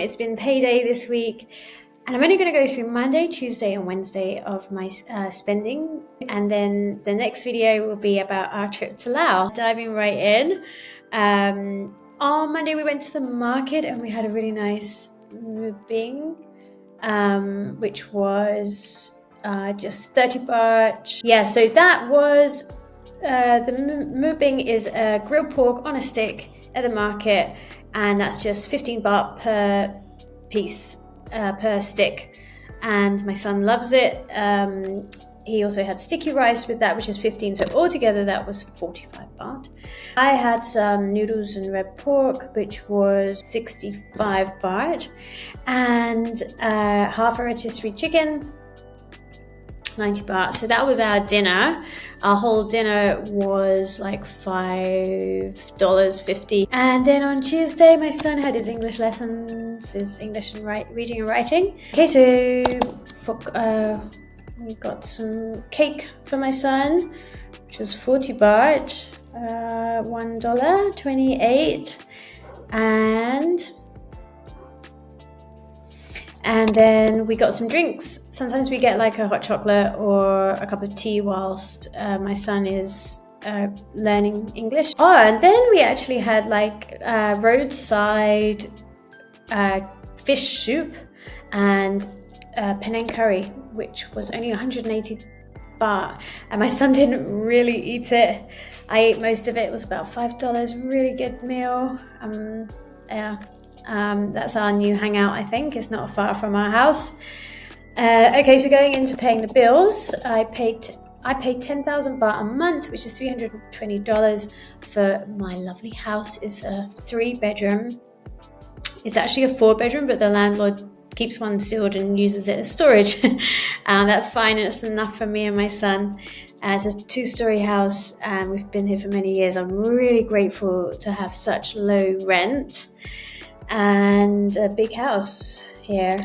It's been payday this week, and I'm only going to go through Monday, Tuesday, and Wednesday of my spending, and then the next video will be about our trip to Laos. Diving right in. On Monday we went to the market and we had a really nice mukbang, which was just 30 baht. Yeah, so that was the mukbang is grilled pork on a stick at the market, and that's just 15 baht per piece, per stick, and my son loves it. He also had sticky rice with that, which is 15, so altogether that was 45 baht. I had some noodles and red pork, which was 65 baht, and half a rotisserie chicken, 90 baht. So that was our dinner. Our whole dinner was like $5.50. And then on Tuesday, my son had his English lessons, his English and reading and writing. Okay, so we got some cake for my son, which was 40 baht, $1.28, and then we got some drinks. Sometimes we get like a hot chocolate or a cup of tea whilst my son is learning English. Oh, and then we actually had like roadside fish soup and Penang curry, which was only 180 baht, and my son didn't really eat it. I ate most of it. It was about $5. Really good meal. Yeah. That's our new hangout, I think. It's not far from our house. Okay, so going into paying the bills, I paid 10,000 baht a month, which is $320 for my lovely house. It's a 3-bedroom. It's actually a 4-bedroom, but the landlord keeps one sealed and uses it as storage. And that's fine, and it's enough for me and my son. It's a 2-story house, and we've been here for many years. I'm really grateful to have such low rent and a big house here.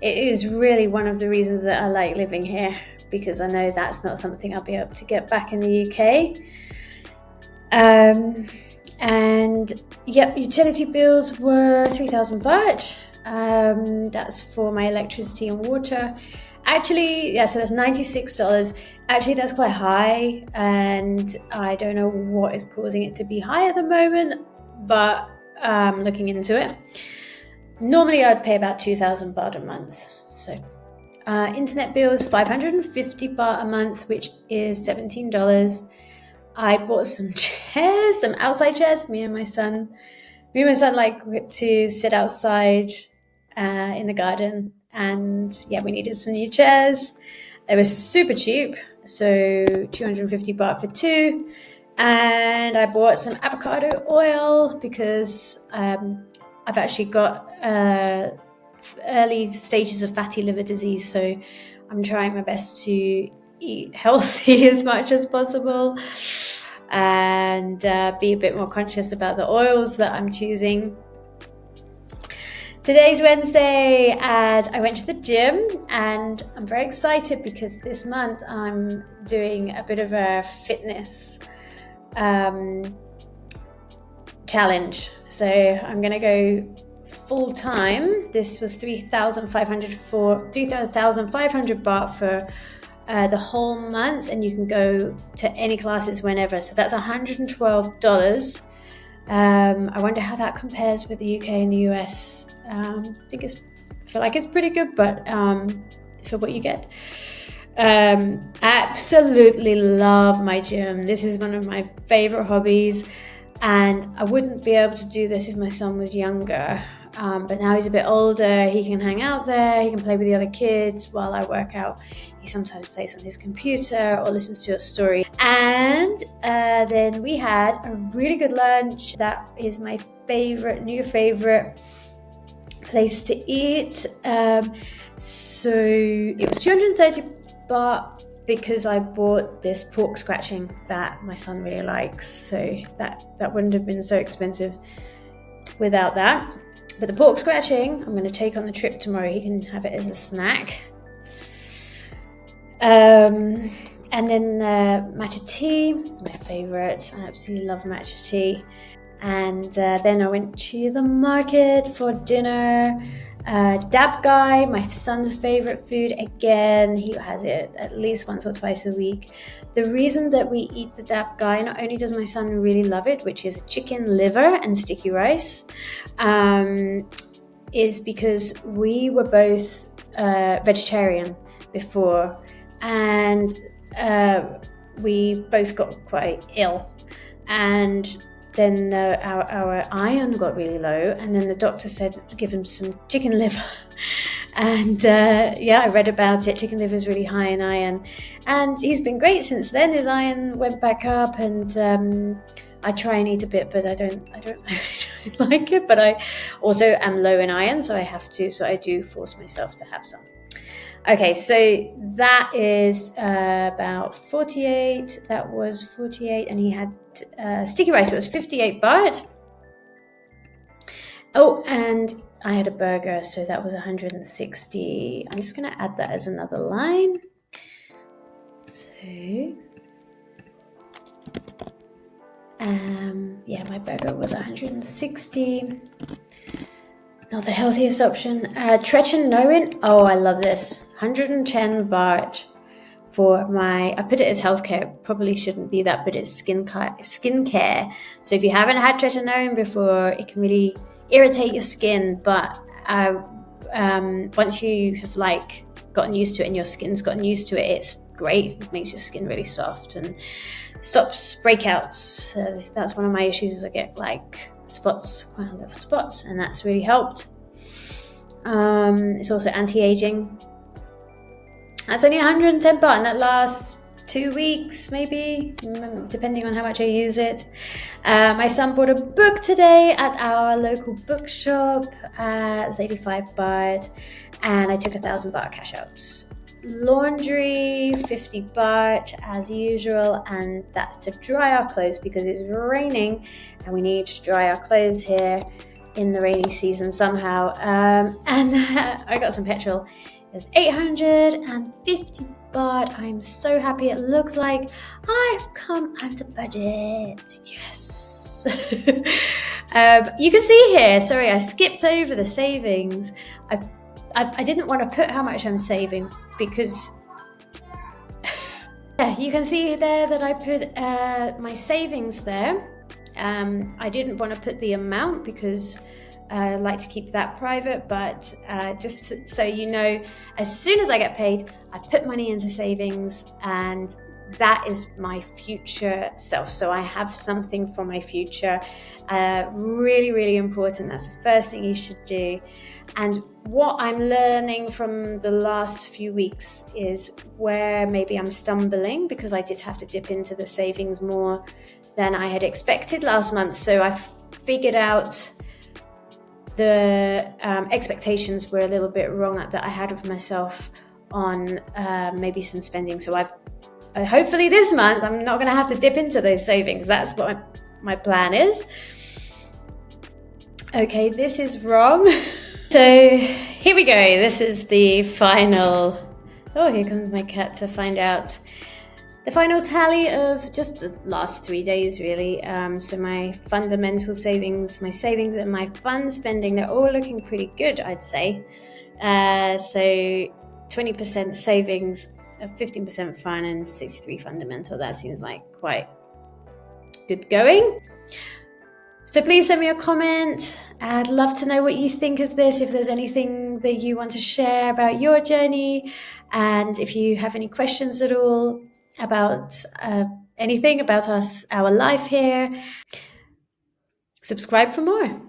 It is really one of the reasons that I like living here, because I know that's not something I'll be able to get back in the UK. And yep, utility bills were 3,000 baht. That's for my electricity and water. Actually, yeah, so that's $96. Actually, that's quite high, and I don't know what is causing it to be high at the moment, but looking into it. Normally I'd pay about 2,000 baht a month. So internet bills, 550 baht a month, which is $17. I bought some chairs, some outside chairs. Me and my son like to sit outside in the garden, and yeah, we needed some new chairs. They were super cheap, so 250 baht for 2. And I bought some avocado oil because I've actually got early stages of fatty liver disease, so I'm trying my best to eat healthy as much as possible and be a bit more conscious about the oils that I'm choosing. Today's Wednesday, and I went to the gym, and I'm very excited because this month I'm doing a bit of a fitness challenge. So I'm gonna go full time. This was 3,500 baht for the whole month, and you can go to any classes whenever. So that's $112. I wonder how that compares with the UK and the US. I feel like it's pretty good, but for what you get. Absolutely love my gym. This is one of my favorite hobbies, and I wouldn't be able to do this if my son was younger, but now he's a bit older. He can hang out there, he can play with the other kids while I work out. He sometimes plays on his computer or listens to a story. And then we had a really good lunch. That is my new favorite place to eat. So it was 230 baht because I bought this pork scratching that my son really likes, so that wouldn't have been so expensive without that. But the pork scratching I'm going to take on the trip tomorrow. He can have it as a snack. And then matcha tea, my favorite. I absolutely love matcha tea. And then I went to the market for dinner. Dap guy, my son's favorite food. Again, he has it at least once or twice a week. The reason that we eat the dap guy, not only does my son really love it, which is chicken liver and sticky rice, is because we were both vegetarian before, and we both got quite ill, and then our iron got really low, and then the doctor said give him some chicken liver. And I read about it. Chicken liver is really high in iron, and he's been great since then. His iron went back up, and I try and eat a bit, but I don't like it. But I also am low in iron, so I do force myself to have some. Okay, so that is about 48. That was 48, and he had sticky rice. So it was 58 baht. Oh, and I had a burger, so that was 160. I'm just going to add that as another line. So, my burger was 160. Not the healthiest option. Tretchen Noin. Oh, I love this. 110 baht for I put it as healthcare. Probably shouldn't be that, but it's skincare. So if you haven't had Tretchen Noin before, it can really irritate your skin. But once you have gotten used to it and your skin's gotten used to it, it's great. It makes your skin really soft and stops breakouts. That's one of my issues. Is I get spots, quite a lot of spots, and that's really helped. It's also anti-aging. That's only 110 baht, and that lasts 2 weeks, maybe, depending on how much I use it. My son bought a book today at our local bookshop. It's 85 baht, and I took 1,000 baht cash out. Laundry, 50 baht as usual, and that's to dry our clothes because it's raining and we need to dry our clothes here in the rainy season somehow. And I got some petrol. It was 850 baht. I'm so happy. It looks like I've come under budget. Yes. You can see here, sorry, I skipped over the savings. I didn't want to put how much I'm saving because you can see there that I put my savings there. I didn't want to put the amount because I like to keep that private, but so you know, as soon as I get paid, I put money into savings, and that is my future self. So I have something for my future. Really, really important. That's the first thing you should do. And what I'm learning from the last few weeks is where maybe I'm stumbling, because I did have to dip into the savings more than I had expected last month. So I figured out the expectations were a little bit wrong that I had of myself on maybe some spending. So hopefully this month I'm not going to have to dip into those savings. That's what my plan is. Okay, this is wrong. So here we go. This is the final. Oh, here comes my cat to find out the final tally of just the last 3 days, really. So my fundamental savings, my savings and my fund spending, they're all looking pretty good, I'd say. So 20% savings, 15% fun, and 63 fundamental. That seems like quite good going. So please send me a comment. I'd love to know what you think of this, if there's anything that you want to share about your journey, and if you have any questions at all about anything about our life here. Subscribe for more.